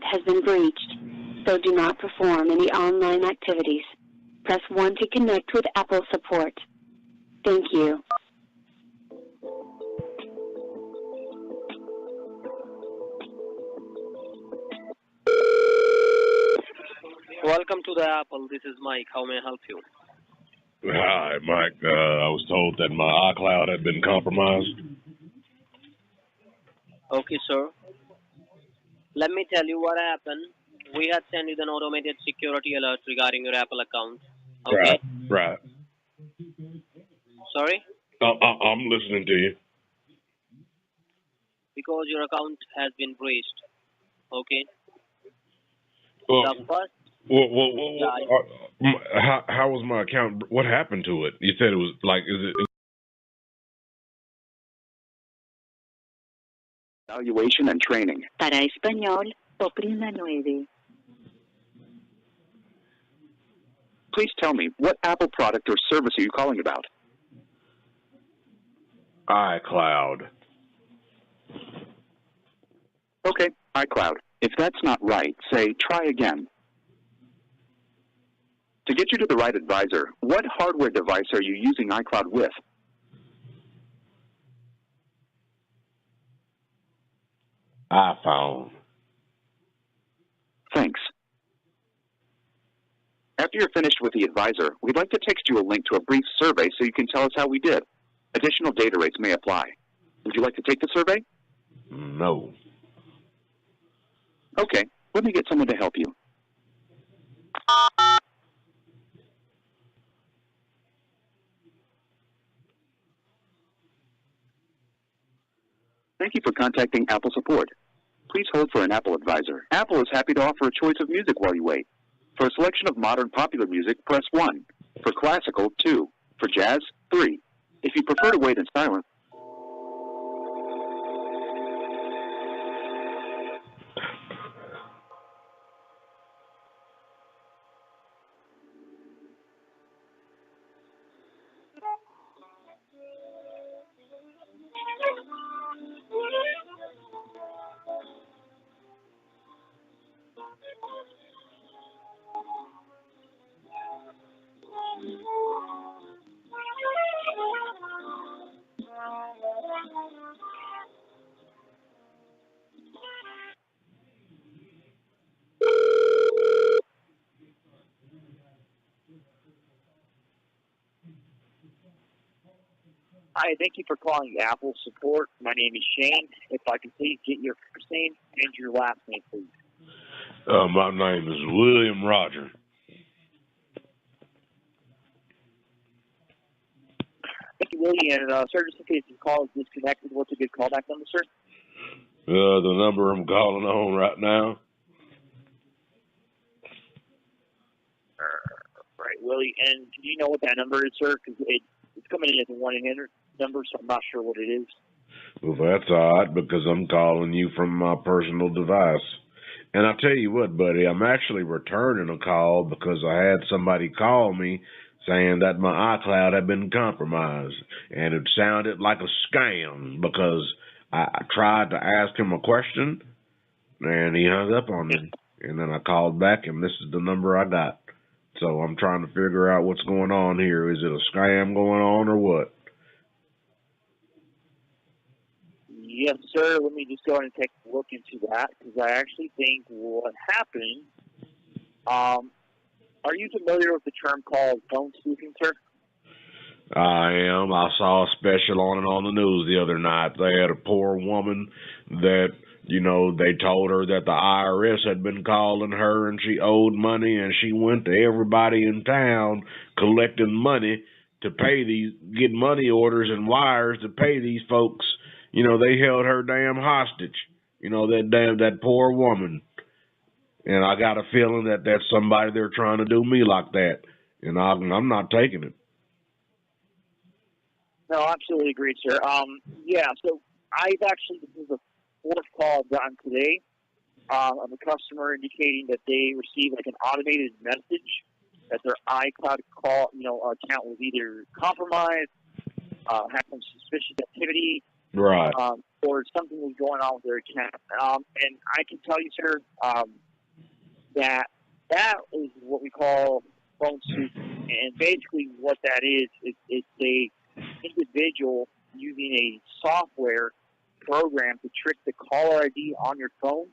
account has been breached, so do not perform any online activities. Press 1 to connect with Apple support. Thank you. Welcome to the Apple. This is Mike. How may I help you? Hi, Mike. I was told that my iCloud had been compromised. Okay, sir. Let me tell you what happened. We had sent you an automated security alert regarding your Apple account. Okay? Right. Sorry? I'm listening to you. Because your account has been breached. Okay? Well, The first, how was my account? What happened to it? You said it was like, is it? Evaluation and training. Para español, oprima 9. Please tell me, what Apple product or service are you calling about? iCloud. Okay, iCloud. If that's not right, say try again. To get you to the right advisor, what hardware device are you using iCloud with? iPhone. Thanks. After you're finished with the advisor, we'd like to text you a link to a brief survey so you can tell us how we did. Additional data rates may apply. Would you like to take the survey? No. Okay, let me get someone to help you. Thank you for contacting Apple support. Please hold for an Apple advisor. Apple is happy to offer a choice of music while you wait. For a selection of modern popular music, press 1. For classical, 2. For jazz, 3. If you prefer to wait in silence, Hi, thank you for calling Apple support. My name is Shane. If I could please get your first name and your last name, please. My name is William Roger. Thank you, Willie. And sir, just in case the call is disconnected, what's a good callback number, sir? The number I'm calling on right now. Right, Willie. And do you know what that number is, sir? Because it's coming in as a 1-800 number, so I'm not sure what it is. Well, that's odd because I'm calling you from my personal device. And I tell you what, buddy, I'm actually returning a call because I had somebody call me saying that my iCloud had been compromised. And it sounded like a scam because I tried to ask him a question and he hung up on me. And then I called back and this is the number I got. So I'm trying to figure out what's going on here. Is it a scam going on or what? Yes, sir. Let me just go ahead and take a look into that because I actually think what happened. Are you familiar with the term called phone spoofing, sir? I am. I saw a special on it on the news the other night. They had a poor woman that, you know, they told her that the IRS had been calling her and she owed money, and she went to everybody in town collecting money to pay these, get money orders and wires to pay these folks. You know, they held her damn hostage. You know, that poor woman. And I got a feeling that that's somebody they're trying to do me like that. And I'm not taking it. No, absolutely agree, sir. Yeah, so this is the fourth call I've gotten today of a customer indicating that they received like an automated message that their iCloud account was either compromised, had some suspicious activity, Right. or something was going on with their account. And I can tell you, sir, that is what we call phone spoofing. And basically what that is it's a individual using a software program to trick the caller ID on your phone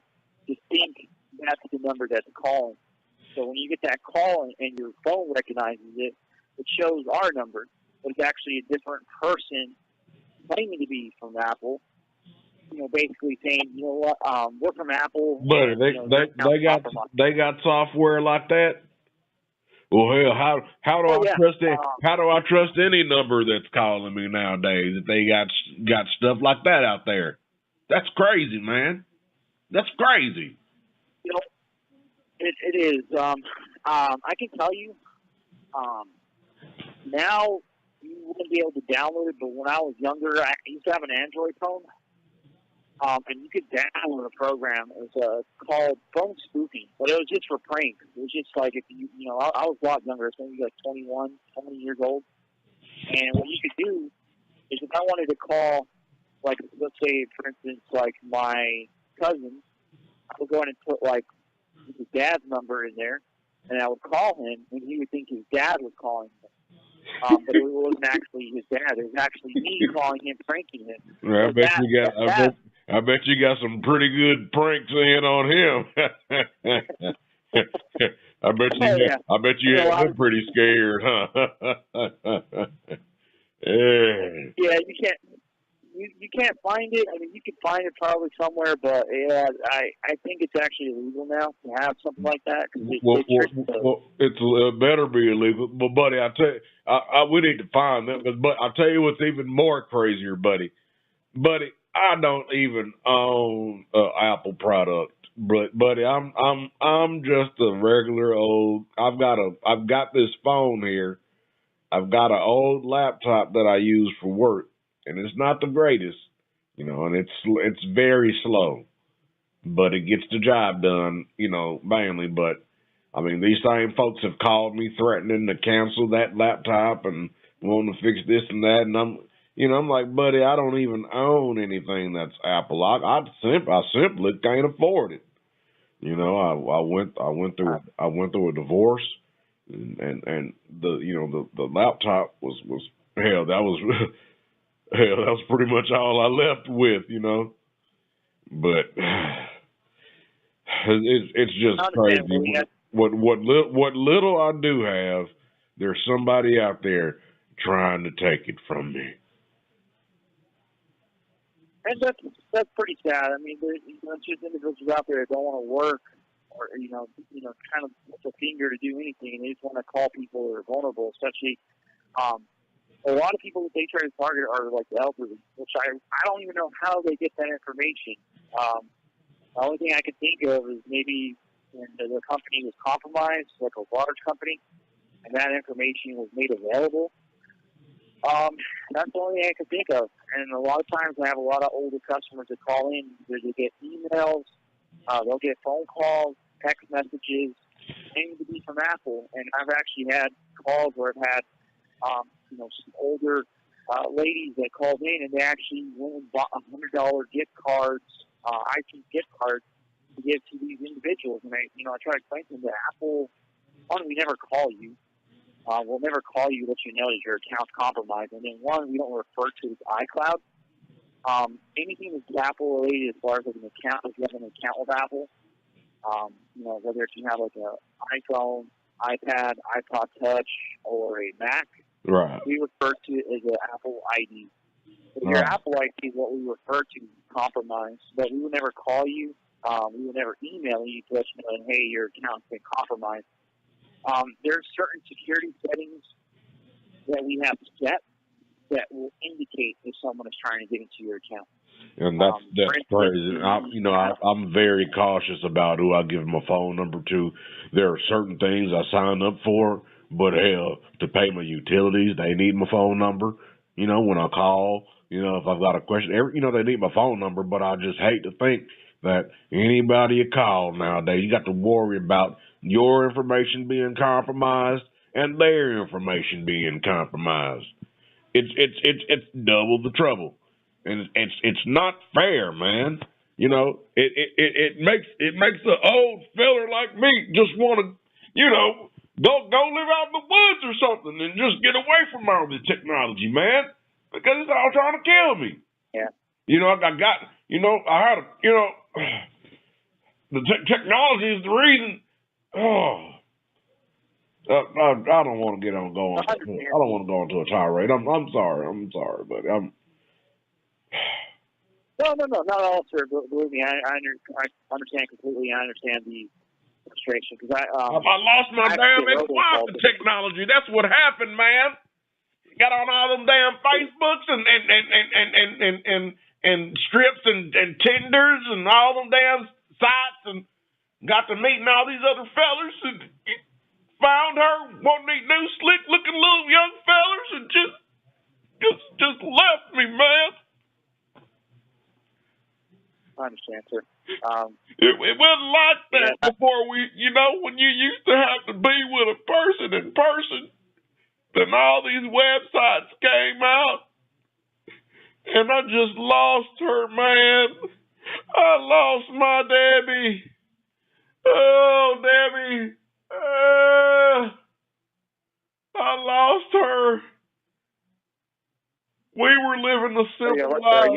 to think that's the number that's calling. So when you get that call and your phone recognizes it, it shows our number, but it's actually a different person claiming to be from Apple. Basically saying, you know what, we're from Apple. But and, they got software like that. Well, hell, how do I trust it? How do I trust any number that's calling me nowadays? If they got stuff like that out there, that's crazy, man. That's crazy. It is. I can tell you. Now you wouldn't be able to download it, but when I was younger, I used to have an Android phone. And you could download a program. It was called phone spoofing, but it was just for pranks. It was just like if I was a lot younger, so maybe like 21, 20 years old. And what you could do is if I wanted to call, like let's say for instance, like my cousin, I would go in and put like his dad's number in there, and I would call him, and he would think his dad was calling him. But it wasn't actually his dad. It was actually me calling him, pranking him. Well, I bet you got some pretty good pranks in on him. I bet you had him pretty scared, huh? Yeah, you can't find it. I mean, you can find it probably somewhere, but I think it's actually illegal now to have something like that. It better be illegal. But buddy, I tell you, we need to find them. But I'll tell you what's even more crazier, buddy. I don't even own an Apple product, but buddy, I'm just a regular old. I've got this phone here. I've got an old laptop that I use for work, and it's not the greatest, and it's very slow, but it gets the job done, mainly. But I mean, these same folks have called me threatening to cancel that laptop and wanting to fix this and that, and I'm like, buddy, I don't even own anything that's Apple. I simply can't afford it. I went through a divorce, and the laptop was hell. That was pretty much all I left with. But it's just crazy. What little I do have, there's somebody out there trying to take it from me. And that's pretty sad. I mean, there's just individuals out there that don't want to work or kind of lift a finger to do anything. They just want to call people that are vulnerable. Especially, a lot of people that they try to target are like the elderly, which I don't even know how they get that information. The only thing I can think of is maybe when the company was compromised, like a large company, and that information was made available. That's the only thing I can think of. And a lot of times I have a lot of older customers that call in. They get emails, they'll get phone calls, text messages, claiming to be from Apple. And I've actually had calls where I've had, some older ladies that called in and they actually went and bought $100 gift cards, iTunes gift cards to give to these individuals. And I try to explain to them that Apple, one, we never call you. We'll never call you, let you know that your account's compromised. And then one, we don't refer to as iCloud. Anything that's Apple related as far as like an account, if you have an account with Apple, whether if you have like an iPhone, iPad, iPod Touch, or a Mac, right, we refer to it as an Apple ID. So your Apple ID is what we refer to compromised, but we would never call you. We would never email you to let you know, hey, your account's been compromised. There's certain security settings that we have set that will indicate if someone is trying to get into your account. And that's crazy. I'm very cautious about who I give my phone number to. There are certain things I sign up for, but hell, to pay my utilities, they need my phone number. When I call, if I've got a question, they need my phone number, but I just hate to think that anybody you call nowadays, you got to worry about your information being compromised and their information being compromised. It's double the trouble. and it's not fair, man. You know, it makes an old feller like me just want to, you know, go live out in the woods or something and just get away from all this technology, man, because it's all trying to kill me. Yeah. You know, I got, you know, I had a, you know, the technology is the reason. Oh, I don't want to get on going. I don't want to go into a tirade. I'm sorry, but I'm. No, not at all, sir. Believe me, I understand completely. I understand the frustration because I lost my damn ex-wife to technology. That's what happened, man. Got on all them damn Facebooks and strips and Tinders and all them damn sites and got to meeting all these other fellers and found her one of these new slick looking little young fellers and just left me, man. I understand, sir. It wasn't like that before we, you know, when you used to have to be with a person in person, then all these websites came out, and I just lost her, man. I lost my Debbie. Oh, Debbie. I lost her. We were living a simple life.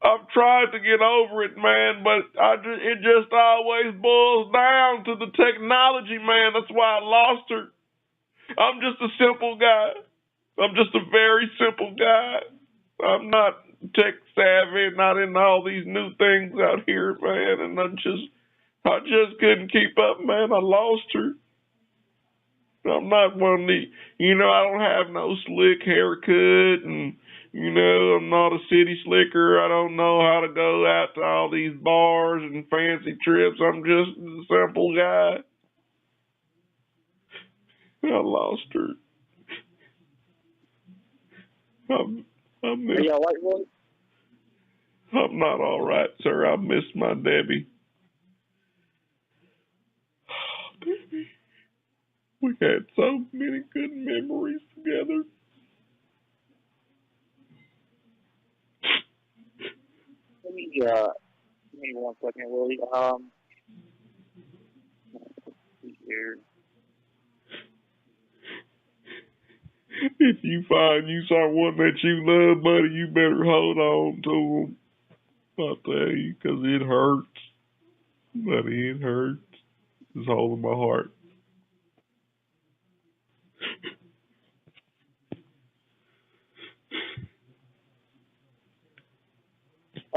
I've tried to get over it, man, but it just always boils down to the technology, man. That's why I lost her. I'm just a simple guy. I'm just a very simple guy. I'm not tech savvy, not in all these new things out here, man, and I just couldn't keep up, man. I lost her. I'm not one of the, you know, I don't have no slick haircut and, you know, I'm not a city slicker. I don't know how to go out to all these bars and fancy trips. I'm just a simple guy. I lost her. I'm not all right, sir. I miss my Debbie. Oh, Debbie. We had so many good memories together. Give me 1 second, Willie. Here. If you find you someone that you love, buddy, you better hold on to them. I'll tell you, because it hurts. Buddy, it hurts. It's holding my heart.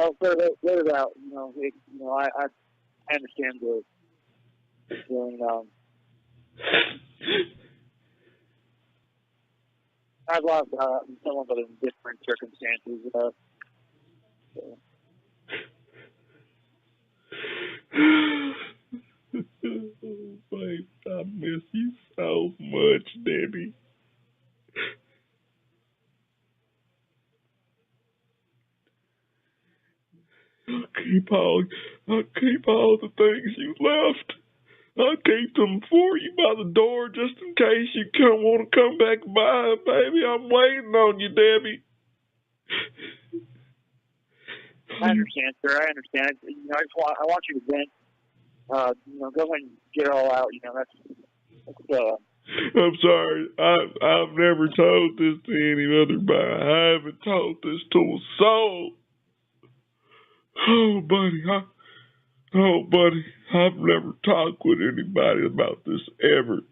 Oh, so what about, I understand the feeling. I've lost someone, but in different circumstances. So. Babe, I miss you so much, Debbie. I'll keep all the things you left. I'll keep them for you by the door just in case you want to come back by, baby. I'm waiting on you, Debbie. I understand, sir. I understand. I want you to vent. Go ahead and get it all out. That's I'm sorry. I've never told this to any other guy. I haven't told this to a soul. Oh, buddy, I've never talked with anybody about this ever.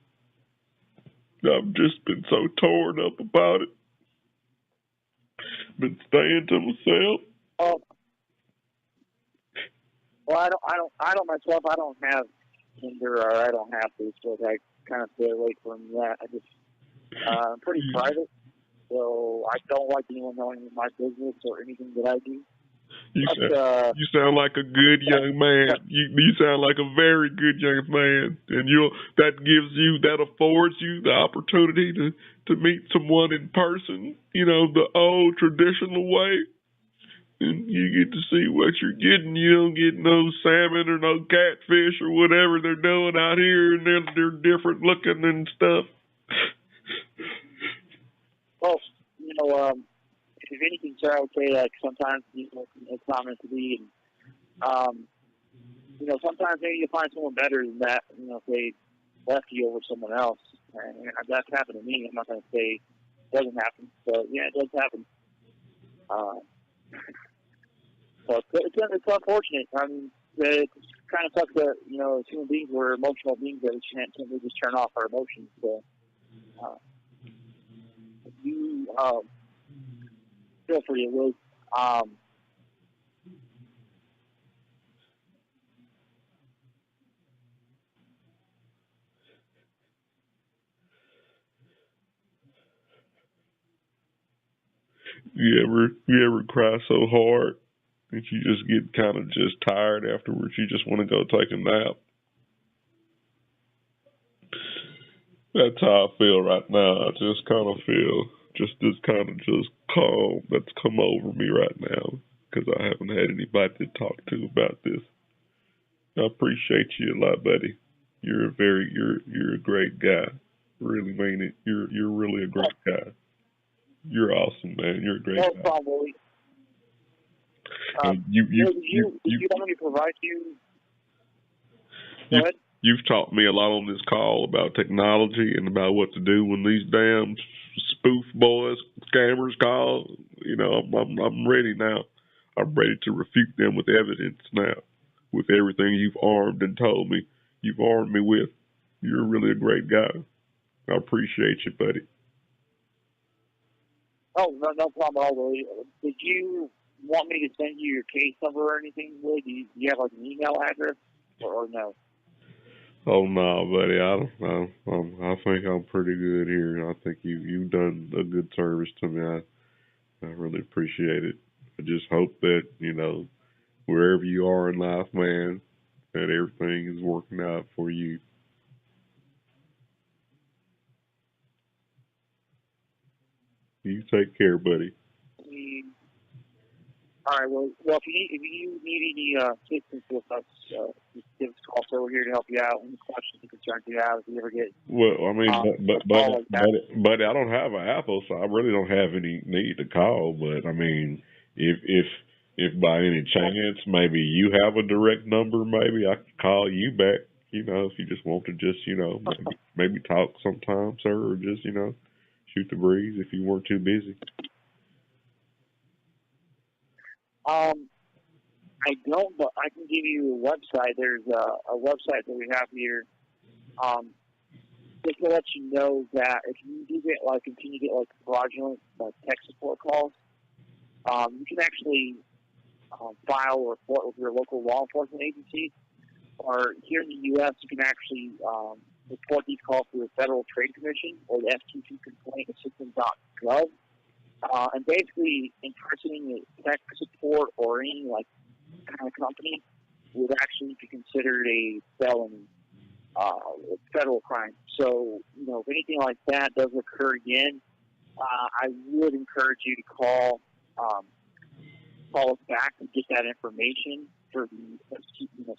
I've just been so torn up about it. Been staying to myself. Oh. Well, I don't myself. I don't have Tinder, or I don't have Facebook. I kind of stay away from that. I'm pretty private, so I don't like anyone knowing my business or anything that I do. You sound like a good young man. You sound like a very good young man, and that affords you the opportunity to meet someone in person. The old traditional way, and you get to see what you're getting. You don't get no salmon or no catfish or whatever they're doing out here, and they're different looking and stuff. Well, if anything, sir, I would say like sometimes it's not meant to be, and sometimes maybe you find someone better than that. If they left you over someone else, and that's happened to me. I'm not going to say it doesn't happen, but yeah, it does happen. So it's unfortunate. I mean, it kind of sucks that as human beings, we're emotional beings that we can't simply just turn off our emotions. So you feel free, Will. You ever cry so hard that you just get kind of just tired afterwards? You just want to go take a nap. That's how I feel right now. I just kind of feel just this kind of just calm that's come over me right now because I haven't had anybody to talk to about this. I appreciate you a lot, buddy. You're a great guy. Really mean it. You're really a great guy. You're awesome, man. You're a great guy. No problem, Willie. You want me to provide you? Go ahead. You've taught me a lot on this call about technology and about what to do when these damn spoof boys, scammers call. I'm ready now. I'm ready to refute them with evidence now, with everything you've armed and told me. You've armed me with. You're really a great guy. I appreciate you, buddy. Oh, no problem at all, Willie. Did you want me to send you your case number or anything, Willie? Do you have like an email address or no? Oh no, buddy. I don't know. I think I'm pretty good here. I think you've done a good service to me. I really appreciate it. I just hope that wherever you are in life, man, that everything is working out for you. You take care, buddy. All right. Well, if you need any assistance with us, just give us a call. So we're here to help you out. Any questions or concerns you have, if you ever get. Well, I mean, but I don't have an Apple, so I really don't have any need to call. But I mean, if by any chance maybe you have a direct number, maybe I could call you back. If you just want to just maybe talk sometime, sir, or just shoot the breeze if you weren't too busy. I don't, but I can give you a website. There's a website that we have here. Just to let you know that if you do continue to get fraudulent tech support calls, you can actually file a report with your local law enforcement agency. Or here in the U.S., you can actually report these calls to the Federal Trade Commission or the FTC complaintassistance.gov. And basically, impersonating a tech support or any kind of company would actually be considered a felony, federal crime. So, if anything like that does occur again, I would encourage you to call us back to get that information for to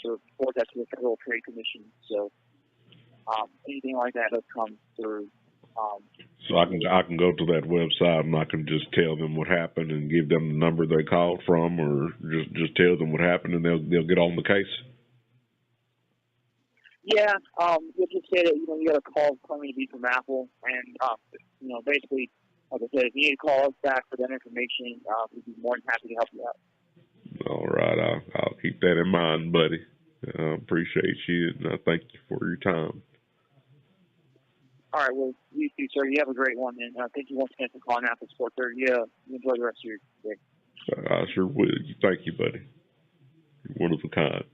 report that to the Federal Trade Commission. So, anything like that does come through. So I can go to that website and I can just tell them what happened and give them the number they called from, or just tell them what happened and they'll get on the case. Yeah, you'll just say that you got a call claiming to be from Apple, and basically, like I said, if you need to call us back for that information, we'd be more than happy to help you out. All right, I'll keep that in mind, buddy. I appreciate you and I thank you for your time. All right, well, you too, sir. You have a great one, and thank you once again for calling Apple Sports 30. You enjoy the rest of your day. I sure will. Thank you, buddy. You're one of a kind.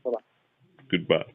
Bye-bye. Goodbye.